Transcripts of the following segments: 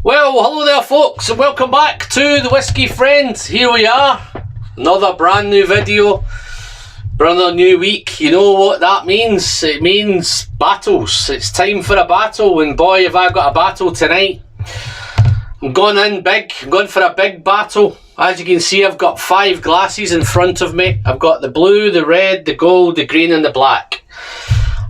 Well, hello there folks, and welcome back to the Whiskey Friend. Here we are, another brand new video, another new week. You know what that means? It means battles. It's time for a battle, and boy have I got a battle tonight. I'm going in big, I'm going for a big battle. As you can see, I've got 5 glasses in front of me. I've got the blue, the red, the gold, the green and the black.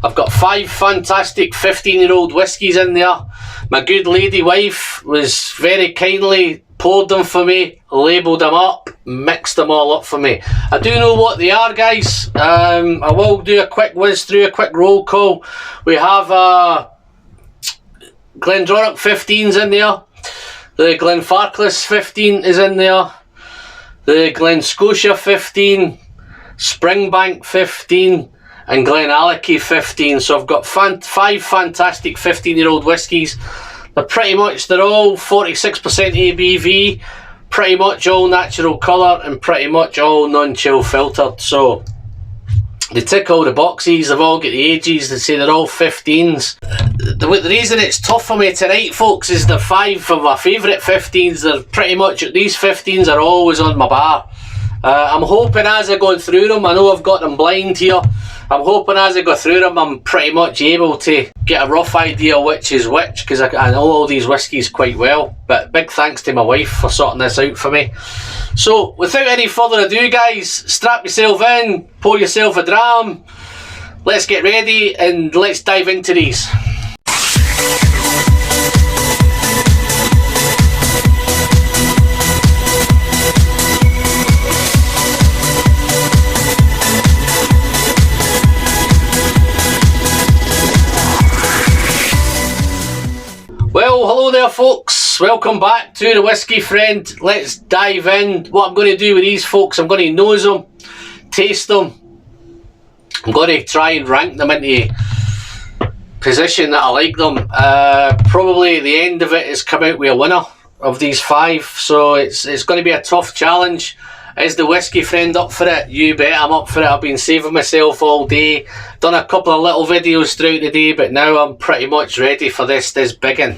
I've got 5 fantastic 15-year-old whiskies in there. My good lady wife was very kindly poured them for me, labelled them up, mixed them all up for me. I do know what they are, guys. I will do a quick whiz through, a quick roll call. We have Glendronach 15's in there. The Glenfarclas 15 is in there. The Glen Scotia 15, Springbank 15, and Glenallachie 15. So I've got 5 fantastic 15-year-old whiskies. They're all 46% ABV, pretty much all natural colour, and pretty much all non-chill filtered. So they tick all the boxes. They've all got the ages. They say they're all 15s. The reason it's tough for me tonight, folks, is the 5 of my favourite 15s. They're pretty much, these 15s are always on my bar. I'm hoping as I go through them, I know I've got them blind here, I'm hoping as I go through them I'm pretty much able to get a rough idea which is which, because I know all these whiskies quite well. But big thanks to my wife for sorting this out for me. So without any further ado, guys, strap yourself in, pour yourself a dram, let's get ready and let's dive into these. Well, hello there folks, welcome back to the Whiskey Friend. Let's dive in. What I'm going to do with these folks, I'm going to nose them, taste them, I'm going to try and rank them into position that I like them. Probably the end of it is come out with a winner of these 5, so it's going to be a tough challenge. Is the Whiskey Friend up for it? You bet I'm up for it. I've been saving myself all day, done a couple of little videos throughout the day, but now I'm pretty much ready for this big one.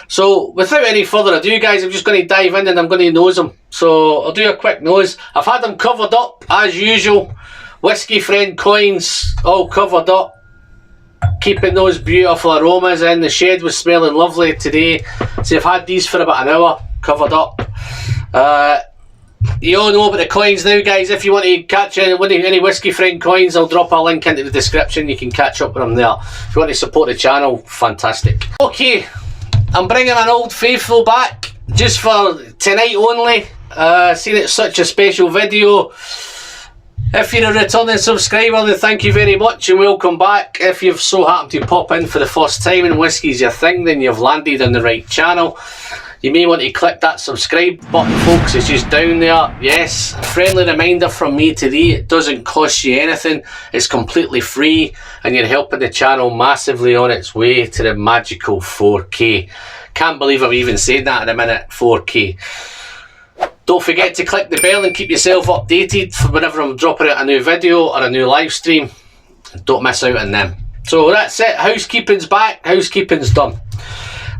So without any further ado, guys, I'm just going to dive in and I'm going to nose them. So I'll do a quick nose. I've had them covered up as usual. Whiskey Friend coins all covered up, keeping those beautiful aromas in. The shed was smelling lovely today, so I've had these for about an hour covered up. You all know about the coins now, guys. If you want to catch any Whiskey Friend coins, I'll drop a link into the description. You can catch up with them there. If you want to support the channel, fantastic. Okay, I'm bringing an old faithful back just for tonight only. Seeing it's such a special video. If you're a returning subscriber, then thank you very much and welcome back. If you've so happened to pop in for the first time and whiskey's your thing, then you've landed on the right channel. You may want to click that subscribe button, folks. It's just down there. Yes, a friendly reminder from me today, it doesn't cost you anything. It's completely free and you're helping the channel massively on its way to the magical 4K. Can't believe I've even said that in a minute, 4K. Don't forget to click the bell and keep yourself updated for whenever I'm dropping out a new video or a new live stream. Don't miss out on them. So that's it. Housekeeping's back. Housekeeping's done.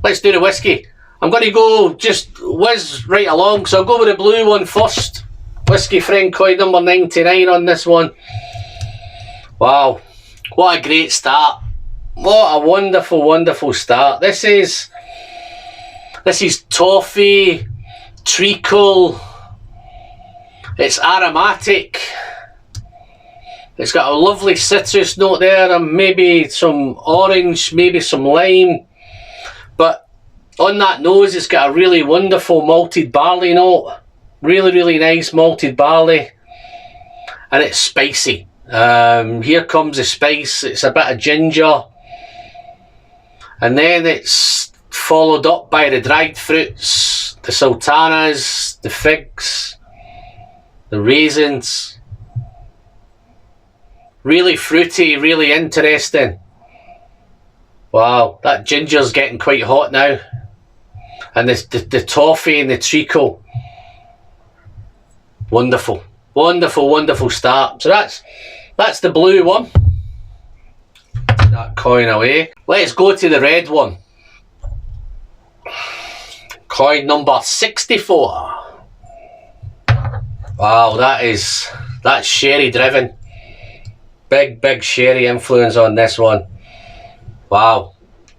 Let's do the whiskey. I'm going to go just whiz right along, so I'll go with the blue one first. Whiskey Friend coin number 99 on this one. Wow, what a great start. What a wonderful, wonderful start. This is toffee, treacle, it's aromatic. It's got a lovely citrus note there, and maybe some orange, maybe some lime. But on that nose, it's got a really wonderful malted barley note. Really, really nice malted barley. And it's spicy. Here comes the spice. It's a bit of ginger. And then it's followed up by the dried fruits, the sultanas, the figs, the raisins. Really fruity, really interesting. Wow, that ginger's getting quite hot now. And the toffee and the treacle. Wonderful. Wonderful, wonderful start. So that's the blue one. Put that coin away. Let's go to the red one. Coin number 64. Wow, that's sherry driven. Big sherry influence on this one. Wow.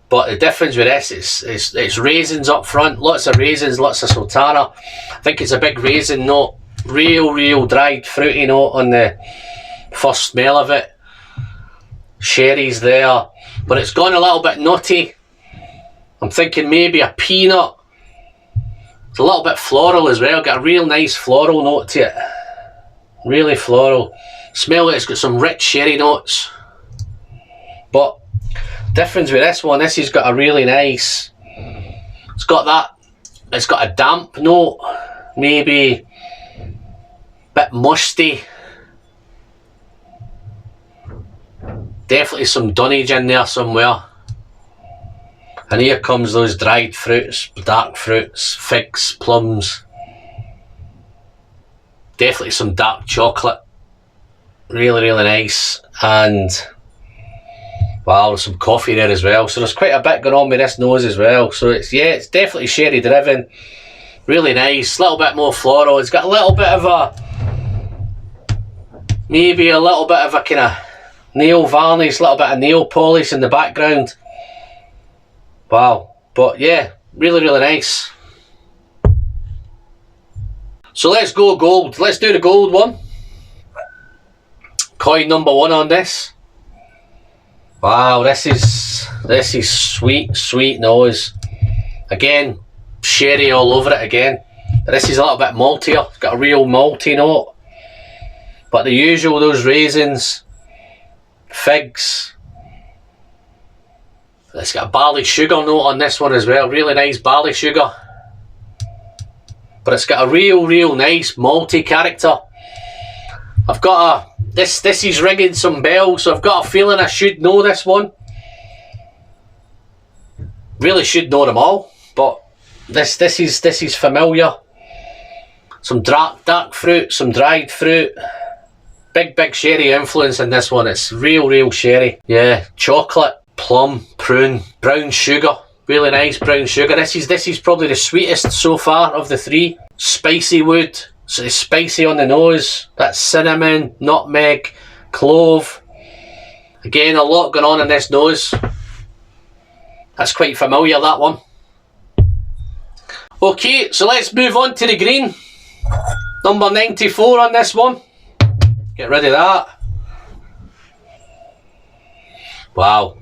But the difference with this is it's raisins up front. Lots of raisins, lots of sultana. I think it's a big raisin note. Real dried fruity note on the first smell of it. Sherry's there. But it's gone a little bit nutty. I'm thinking maybe a peanut. It's a little bit floral as well. Got a real nice floral note to it. Really floral. Smell it, it's got some rich sherry notes. But difference with this one, this has got a really nice, it's got a damp note, maybe a bit musty. Definitely some dunnage in there somewhere. And here comes those dried fruits, dark fruits, figs, plums. Definitely some dark chocolate. Really nice. And wow, some coffee there as well. So there's quite a bit going on with this nose as well. So it's definitely sherry driven. Really nice. A little bit more floral. It's got a little bit of maybe a little bit of a kind of nail varnish, a little bit of nail polish in the background. Wow. But yeah, really nice. So let's go gold. Let's do the gold one. Coin number 1 on this. Wow, this is sweet nose. Again, sherry all over it again. This is a little bit maltier. It's got a real malty note. But the usual, those raisins, figs. It's got a barley sugar note on this one as well. Really nice barley sugar. But it's got a real nice malty character. I've got this is ringing some bells, so I've got a feeling I should know this one. Really should know them all, but this is familiar. Some dark fruit, some dried fruit. Big sherry influence in this one. It's real sherry. Yeah, chocolate, plum, prune, brown sugar. Really nice brown sugar. This is probably the sweetest so far of the three. Spicy wood. So it's spicy on the nose. That's cinnamon, nutmeg, clove. Again, a lot going on in this nose. That's quite familiar, that one. Okay, so let's move on to the green. Number 94 on this one. Get rid of that. Wow.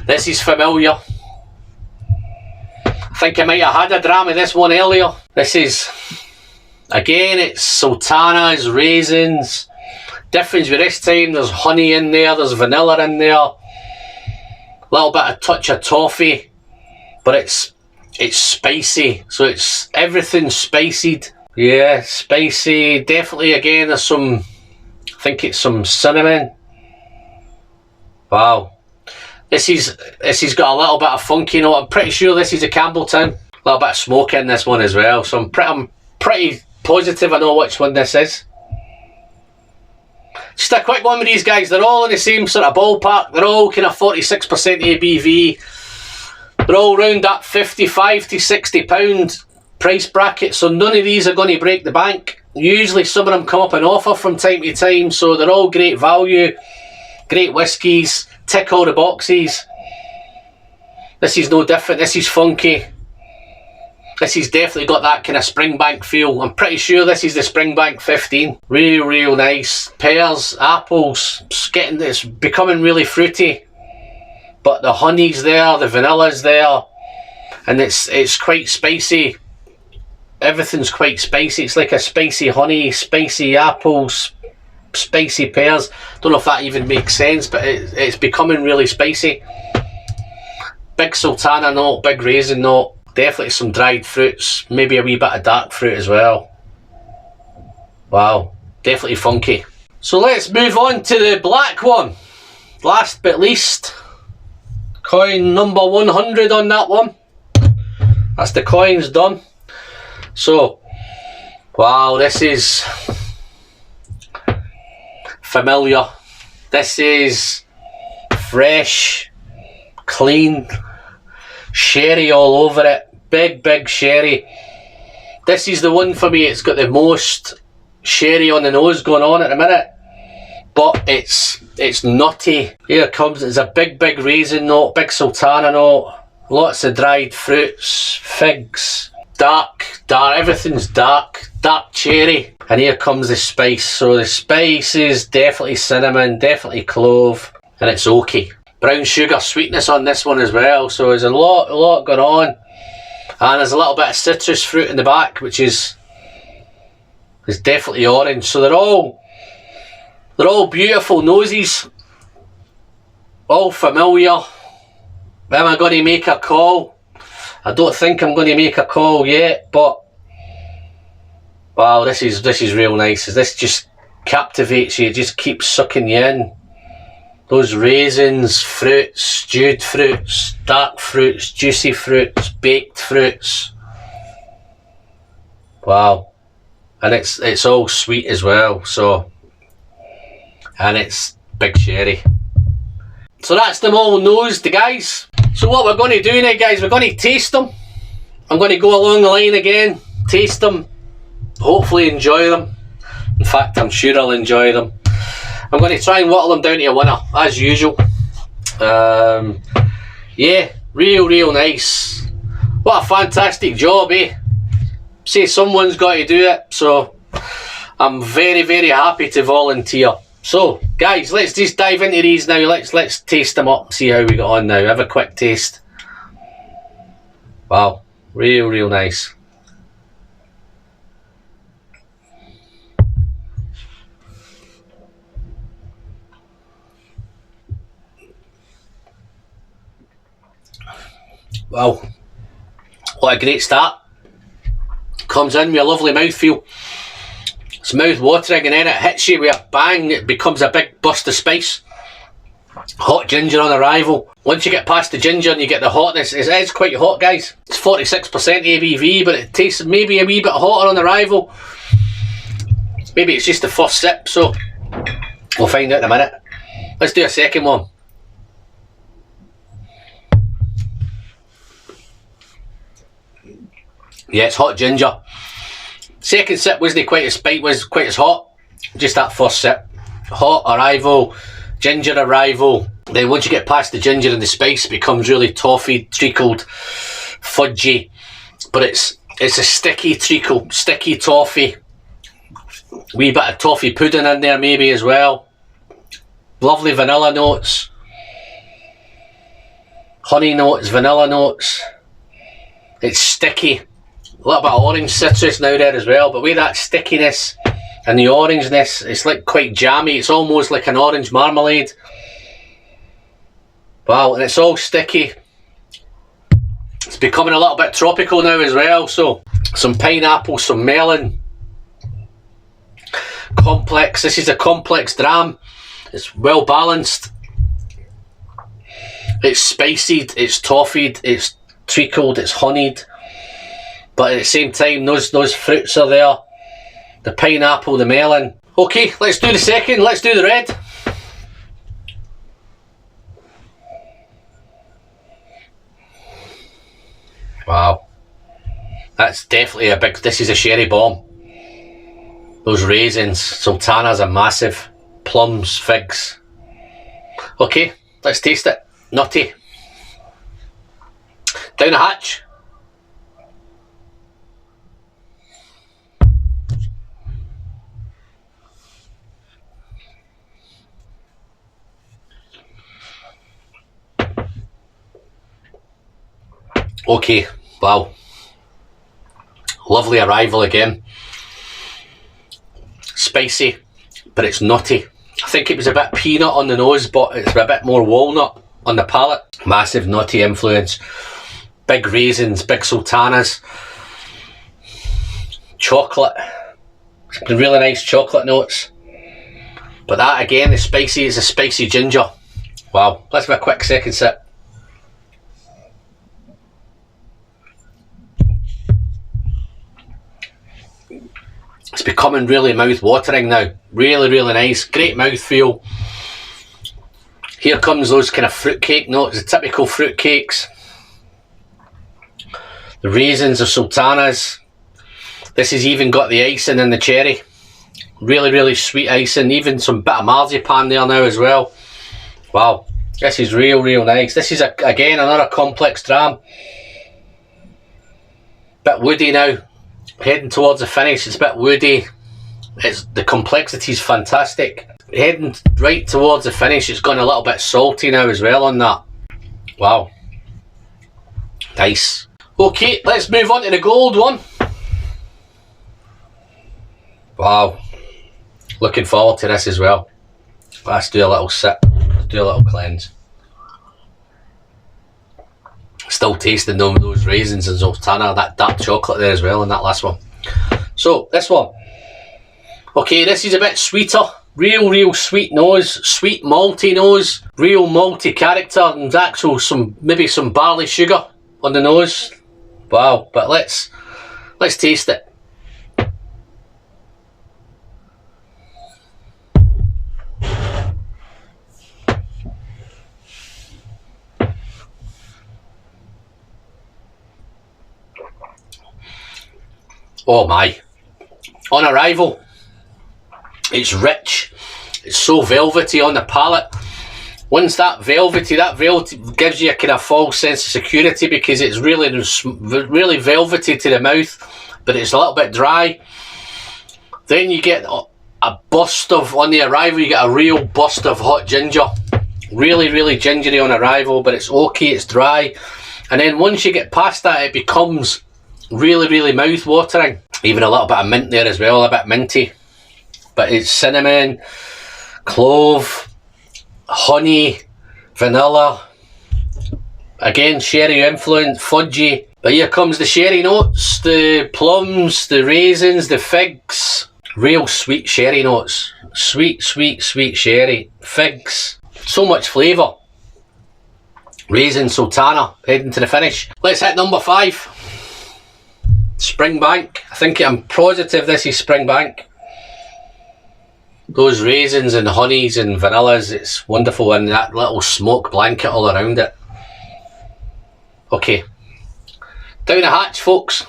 This is familiar. I think I might have had a dram of this one earlier. This is, again, it's sultanas, raisins. Difference with this time, there's honey in there, there's vanilla in there. A little bit of touch of toffee. But it's spicy, so it's everything spiced. Yeah, spicy. Definitely, again, there's some, I think it's some cinnamon. Wow. This has got a little bit of funky note. I'm pretty sure this is a Campbelltown. A little bit of smoke in this one as well. So I'm pretty positive I know which one this is. Just a quick one with these guys. They're all in the same sort of ballpark. They're all kind of 46% ABV. They're all around that £55 to £60 price bracket. So none of these are going to break the bank. Usually some of them come up in offer from time to time. So they're all great value. Great whiskies. Tick all the boxes. This is no different. This is funky. This has definitely got that kind of Springbank feel. I'm pretty sure this is the Springbank 15. Real nice. Pears, apples. It's becoming really fruity. But the honey's there, the vanilla's there. And it's quite spicy. Everything's quite spicy. It's like a spicy honey, spicy apples, spicy pears. Don't know if that even makes sense, but it's becoming really spicy. Big sultana note, big raisin note. Definitely some dried fruits, maybe a wee bit of dark fruit as well. Wow, definitely funky. So let's move on to the black one. Last but least, coin number 100 on that one. That's the coins done. So, wow, this is familiar. This is fresh, clean, sherry all over it. big sherry. This is the one for me, it's got the most sherry on the nose going on at the minute. But it's nutty. Here it comes, it's a big raisin note, big sultana note, lots of dried fruits, figs, dark, everything's dark cherry. And here comes the spice. So the spice is definitely cinnamon, definitely clove, and it's oaky. Brown sugar sweetness on this one as well, so there's a lot going on. And there's a little bit of citrus fruit in the back, which is definitely orange. So they're all beautiful noses, all familiar. Am I going to make a call? I don't think I'm going to make a call yet, but wow, this is real nice. This just captivates you. It just keeps sucking you in. Those raisins, fruits, stewed fruits, dark fruits, juicy fruits, baked fruits. Wow, and it's all sweet as well. So, and it's big sherry. So that's them all nosed, guys. So what we're going to do now, guys, we're going to taste them. I'm going to go along the line again, taste them, hopefully enjoy them. In fact, I'm sure I'll enjoy them. I'm going to try and whittle them down to a winner, as usual. Yeah, real nice. What a fantastic job, eh? Say someone's got to do it, so I'm very happy to volunteer. So, guys, let's just dive into these now. Let's taste them up, see how we got on now. Have a quick taste. Wow, real nice. Wow, what a great start. Comes in with a lovely mouthfeel. It's mouth watering, and then it hits you with a bang. It becomes a big burst of spice. Hot ginger on arrival. Once you get past the ginger and you get the hotness, it is quite hot, guys. It's 46% ABV, but it tastes maybe a wee bit hotter on arrival. Maybe it's just the first sip, so we'll find out in a minute. Let's do a second one. Yeah, it's hot ginger. Second sip wasn't quite as hot. Just that first sip. Hot arrival, ginger arrival. Then once you get past the ginger and the spice, it becomes really toffee, treacled, fudgy. But it's a sticky treacle, sticky toffee. Wee bit of toffee pudding in there maybe as well. Lovely vanilla notes. Honey notes, vanilla notes. It's sticky. A little bit of orange citrus now there as well, but with that stickiness and the orangeness, it's like quite jammy. It's almost like an orange marmalade. Wow, and it's all sticky. It's becoming a little bit tropical now as well, so some pineapple, some melon. Complex, this is a complex dram. It's well balanced. It's spiced, it's toffied, it's treacled, it's honeyed. But at the same time, those fruits are there. The pineapple, the melon. Okay, let's do the second. Let's do the red. Wow. That's definitely a big... This is a sherry bomb. Those raisins, sultanas are massive. Plums, figs. Okay, let's taste it. Nutty. Down the hatch. Okay, wow. Lovely arrival again. Spicy, but it's nutty. I think it was a bit peanut on the nose, but it's a bit more walnut on the palate. Massive nutty influence. Big raisins, big sultanas. Chocolate. Some really nice chocolate notes. But that again, the spicy is a spicy ginger. Wow, let's have a quick second sip. It's becoming really mouth-watering now. Really nice. Great mouthfeel. Here comes those kind of fruitcake notes, the typical fruitcakes. The raisins are sultanas. This has even got the icing in the cherry. Really, really sweet icing. Even some bit of marzipan there now as well. Wow, this is real, real nice. This is, again, another complex dram. Bit woody now. Heading towards the finish, it's a bit woody. The complexity is fantastic. Heading right towards the finish, it's gone a little bit salty now as well on that. Wow. Nice. Okay, let's move on to the gold one. Wow. Looking forward to this as well. Let's do a little sip. Let's do a little cleanse. Still tasting those raisins and sultana, that dark chocolate there as well in that last one. So, this one. Okay, this is a bit sweeter. Real sweet nose. Sweet malty nose. Real malty character. And actual maybe some barley sugar on the nose. Wow, but let's taste it. Oh my. On arrival, it's rich. It's so velvety on the palate. Once that velvety gives you a kind of false sense of security, because it's really velvety to the mouth, but it's a little bit dry. Then you get a burst of, on the arrival, you get a real burst of hot ginger. Really gingery on arrival, but it's okay, it's dry. And then once you get past that, it becomes really mouth-watering. Even a little bit of mint there as well, a bit minty. But it's cinnamon, clove, honey, vanilla. Again, sherry influence, fudgy. But here comes the sherry notes, the plums, the raisins, the figs. Real sweet sherry notes. Sweet sherry. Figs. So much flavour. Raisin sultana, heading to the finish. Let's hit number 5. Springbank. I'm positive this is Springbank. Those raisins and honeys and vanillas, it's wonderful, and that little smoke blanket all around it. Okay. Down the hatch, folks.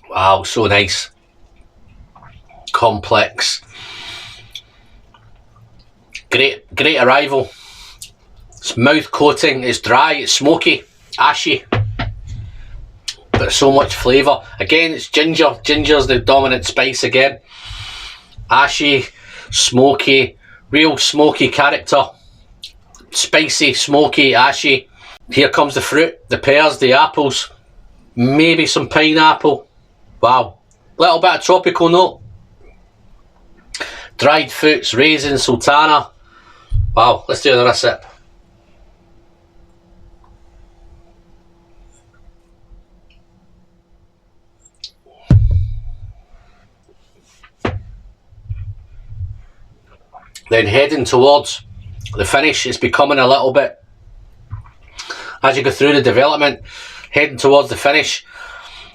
Wow, so nice. Complex. Great arrival. It's mouth coating, it's dry, it's smoky, ashy, but so much flavour. Again, it's ginger. Ginger's the dominant spice again. Ashy, smoky, real smoky character. Spicy, smoky, ashy. Here comes the fruit, the pears, the apples, maybe some pineapple. Wow. Little bit of tropical note. Dried fruits, raisins, sultana. Wow, let's do another sip. Then heading towards the finish, it's becoming a little bit, as you go through the development, heading towards the finish,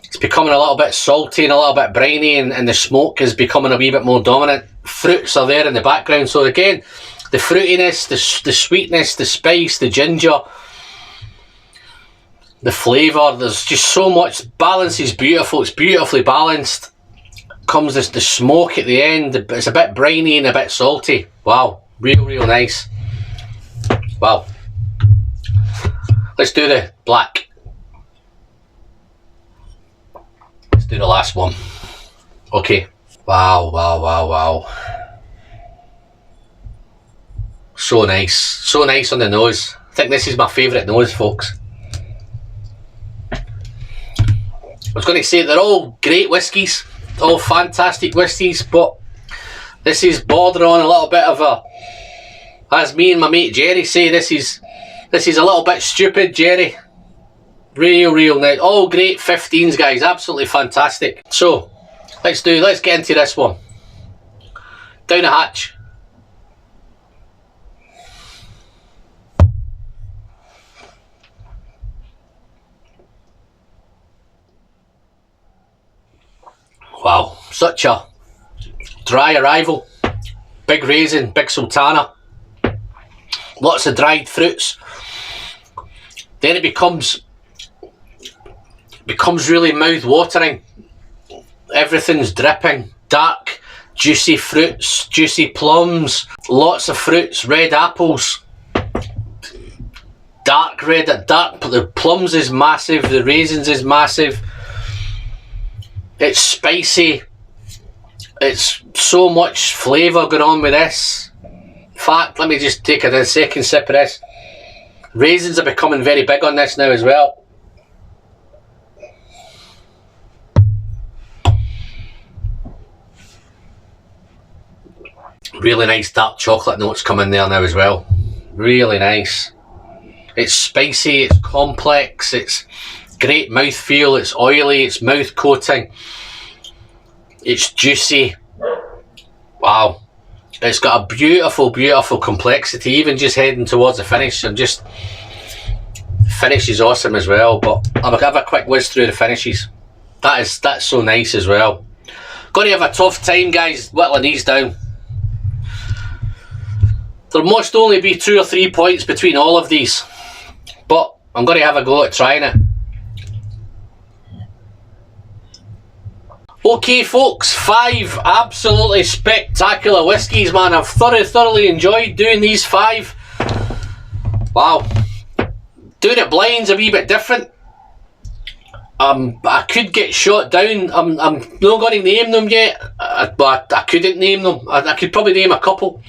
it's becoming a little bit salty and a little bit briny, and the smoke is becoming a wee bit more dominant. Fruits are there in the background, so again, the fruitiness, the sweetness, the spice, the ginger, the flavour, there's just so much. Balance is beautiful, it's beautifully balanced. Comes the smoke at the end, it's a bit briny and a bit salty. Wow, real nice. Wow. Let's do the black. Let's do the last one. Okay. Wow. So nice on the nose. I think this is my favourite nose, folks. I was going to say they're all great whiskies, all fantastic whiskies, but this is bordering on a little bit of a, as me and my mate Jerry say, this is a little bit stupid, Jerry. Real nice. All great 15s, guys, absolutely fantastic. So let's get into this one. Down the hatch. Wow, such a dry arrival. big raisin, big sultana, lots of dried fruits. Then it becomes really mouth-watering. Everything's dripping, dark, juicy fruits, juicy plums, lots of fruits, red apples, dark red, the plums is massive, the raisins is massive. It's spicy. It's so much flavour going on with this. In fact, let me just take a second sip of this. Raisins are becoming very big on this now as well. Really nice dark chocolate notes coming there now as well. Really nice. It's spicy, it's complex, it's great mouthfeel, it's oily, it's mouth coating, it's juicy. Wow. It's got a beautiful, beautiful complexity, even just heading towards the finish. Finish is awesome as well, but I'll have a quick whiz through the finishes. That's so nice as well. Going to have a tough time, guys, whittling these down. There must only be 2 or 3 points between all of these, but I'm going to have a go at trying it. Okay folks, 5 absolutely spectacular whiskies, man. I've thoroughly enjoyed doing these 5. Wow. Doing it blind's a wee bit different. I could get shot down. I'm not going to name them yet, but I couldn't name them. I could probably name a couple,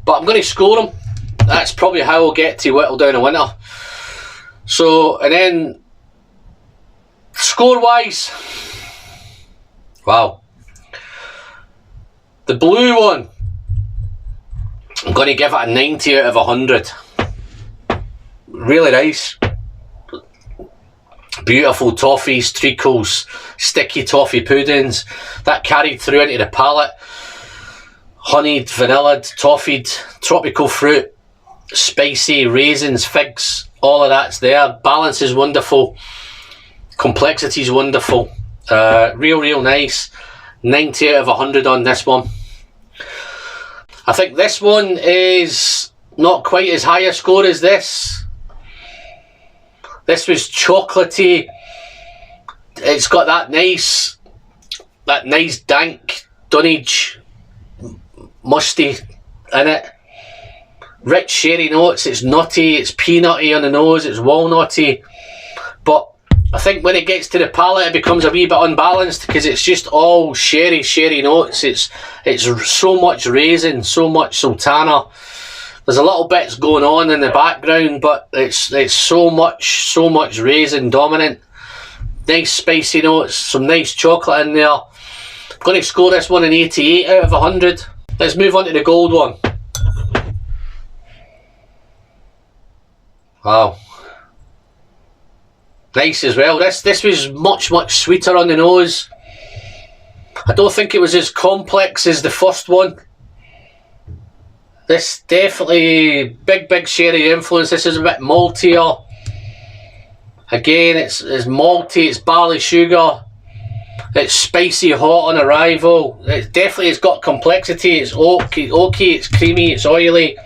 but I'm going to score them. That's probably how I'll get to whittle down a winner. So, and then score wise, wow, the blue one, I'm going to give it a 90 out of 100. Really nice. Beautiful toffees, treacles, sticky toffee puddings that carried through into the palate. Honeyed, vanillaed, toffeed, tropical fruit, spicy, raisins, figs, all of that's there. Balance is wonderful, complexity is wonderful. Real nice. 90 out of 100 on this one. I think this one is not quite as high a score as this. This was chocolatey. It's got that nice dank dunnage, musty in it. Rich sherry notes. It's nutty, it's peanutty on the nose, it's walnutty. But I think when it gets to the palate, it becomes a wee bit unbalanced because it's just all sherry notes. It's so much raisin, so much sultana. There's a little bits going on in the background, but it's so much raisin dominant. Nice spicy notes, some nice chocolate in there. I'm going to score this one an 88 out of 100. Let's move on to the gold one. Wow. Nice as well. This was much sweeter on the nose. I don't think it was as complex as the first one. This definitely big sherry influence. This is a bit maltier. Again, it's malty, it's barley sugar, it's spicy hot on arrival. It definitely has got complexity. It's oaky, it's creamy, it's oily.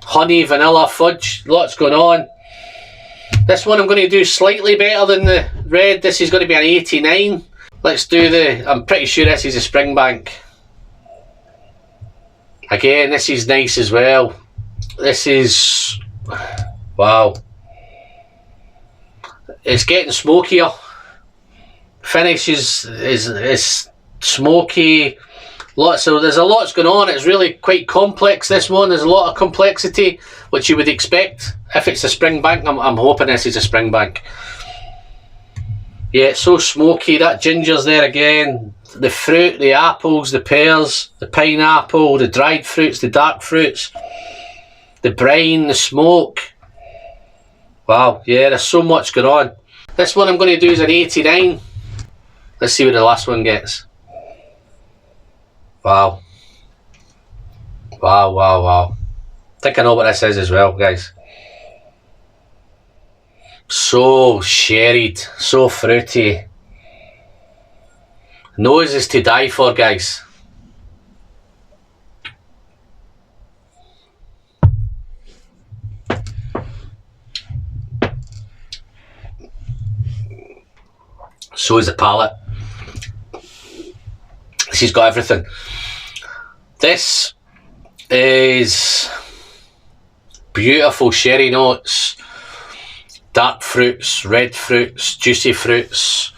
Honey, vanilla, fudge, lots going on. This one I'm going to do slightly better than the red. This is going to be an 89. Let's do I'm pretty sure this is a Springbank. Again, this is nice as well. This is, wow. It's getting smokier. Finish is smoky. There's a lot going on. It's really quite complex, this one. There's a lot of complexity, which you would expect if it's a Springbank. I'm hoping this is a Springbank. Yeah, it's so smoky. That ginger's there again. The fruit, the apples, the pears, the pineapple, the dried fruits, the dark fruits, the brine, the smoke. Wow, yeah, there's so much going on. This one I'm going to do is an 89. Let's see what the last one gets. Wow. I think I know what this is as well, guys. So sherried, so fruity. Nose is to die for, guys. So is the palate. This has got everything. This is beautiful sherry notes, dark fruits, red fruits, juicy fruits,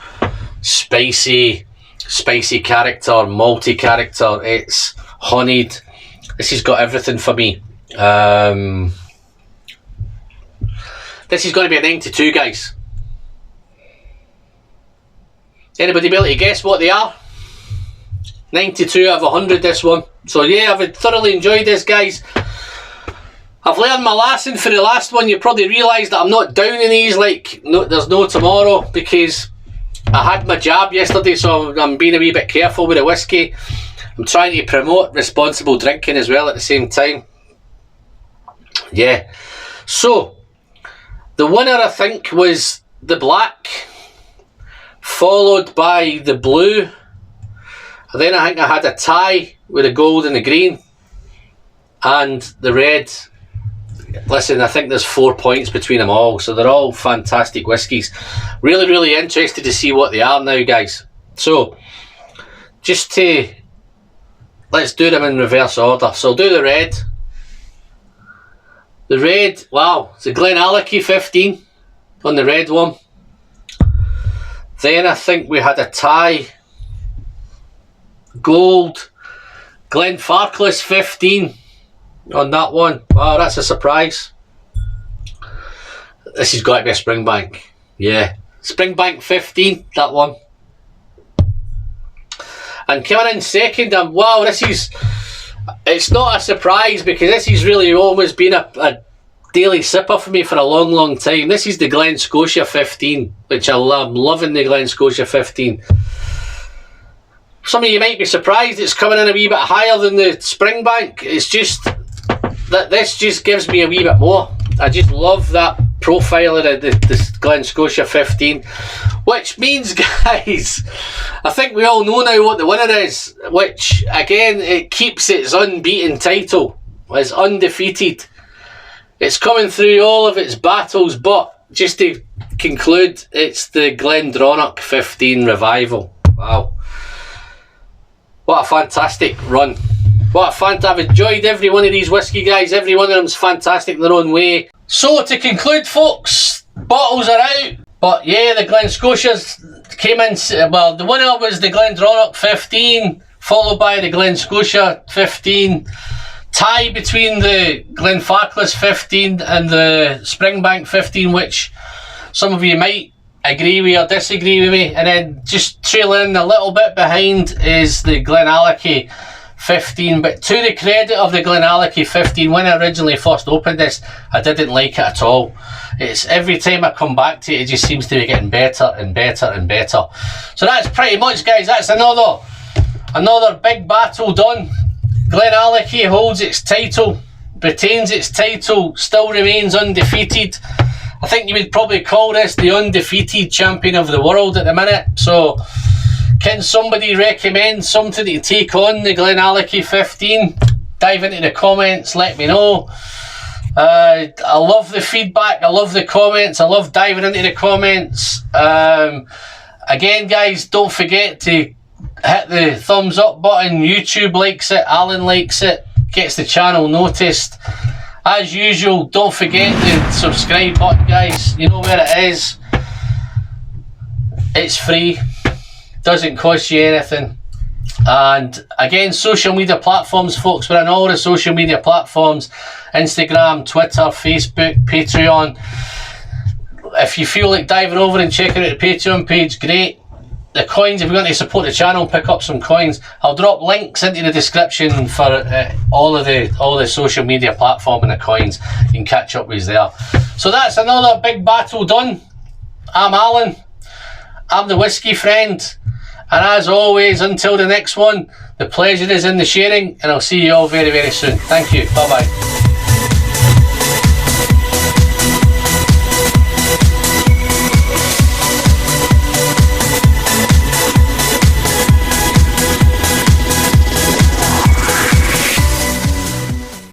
spicy character, malty character. It's honeyed. This has got everything for me. This is going to be a 92, guys. Anybody be able to guess what they are? 92 out of 100, this one. So yeah, I've thoroughly enjoyed this, guys. I've learned my lesson for the last one. You probably realised that I'm not downing these like there's no tomorrow, because I had my jab yesterday, so I'm being a wee bit careful with the whiskey. I'm trying to promote responsible drinking as well at the same time. Yeah. So, the winner I think was the black, followed by the blue. And then I think I had a tie with the gold and the green, and the red. Listen, I think there's 4 points between them all, so they're all fantastic whiskies. Really, really interested to see what they are now, guys. So, let's do them in reverse order. So I'll do the red. The red, wow, it's a Glenallachie 15 on the red one. Then I think we had a tie. Gold, Glenfarclas 15 on that one. Wow, that's a surprise. This has got to be a Springbank. Yeah, Springbank 15, that one. And coming in second, wow, it's not a surprise, because this has really always been a daily sipper for me for a long, long time. This is the Glen Scotia 15, which I'm loving the Glen Scotia 15. Some of you might be surprised it's coming in a wee bit higher than the Springbank. It's just that this just gives me a wee bit more. I just love that profile of the Glen Scotia 15, which means, guys, I think we all know now what the winner is, which again, it keeps its unbeaten title. It's undefeated. It's coming through all of its battles, but just to conclude, it's the Glendronach 15 Revival. Wow. What a fantastic run. I've enjoyed every one of these whiskey, guys. Every one of them's fantastic in their own way. So to conclude, folks, bottles are out. But yeah, the Glen Scotias came in, well, the winner was the Glendronach 15, followed by the Glen Scotia 15. Tie between the Glenfarclas 15 and the Springbank 15, which some of you might agree with or disagree with me. And then just trailing a little bit behind is the Glenallachie 15. But to the credit of the Glenallachie 15, when I originally first opened this, I didn't like it at all. It's every time I come back to it, it just seems to be getting better and better and better. So that's pretty much, guys, that's another big battle done. Glenallachie holds its title, retains its title, still remains undefeated. I think you would probably call this the undefeated champion of the world at the minute. So, can somebody recommend something to take on the Glenallachie 15? Dive into the comments, let me know. I love the feedback, I love the comments, I love diving into the comments. Again, guys, don't forget to hit the thumbs up button. YouTube likes it, Alan likes it, gets the channel noticed. As usual, don't forget the subscribe button, guys. You know where it is. It's free, doesn't cost you anything. And again, social media platforms, folks. We're on all the social media platforms: Instagram, Twitter, Facebook, Patreon. If you feel like diving over and checking out the Patreon page, great. The coins, if you're going to support the channel, pick up some coins. I'll drop links into the description for all the social media platform and the coins. You can catch up with us there. So that's another big battle done. I'm Alan. I'm the whiskey friend. And as always, until the next one, the pleasure is in the sharing, and I'll see you all very, very soon. Thank you. Bye bye.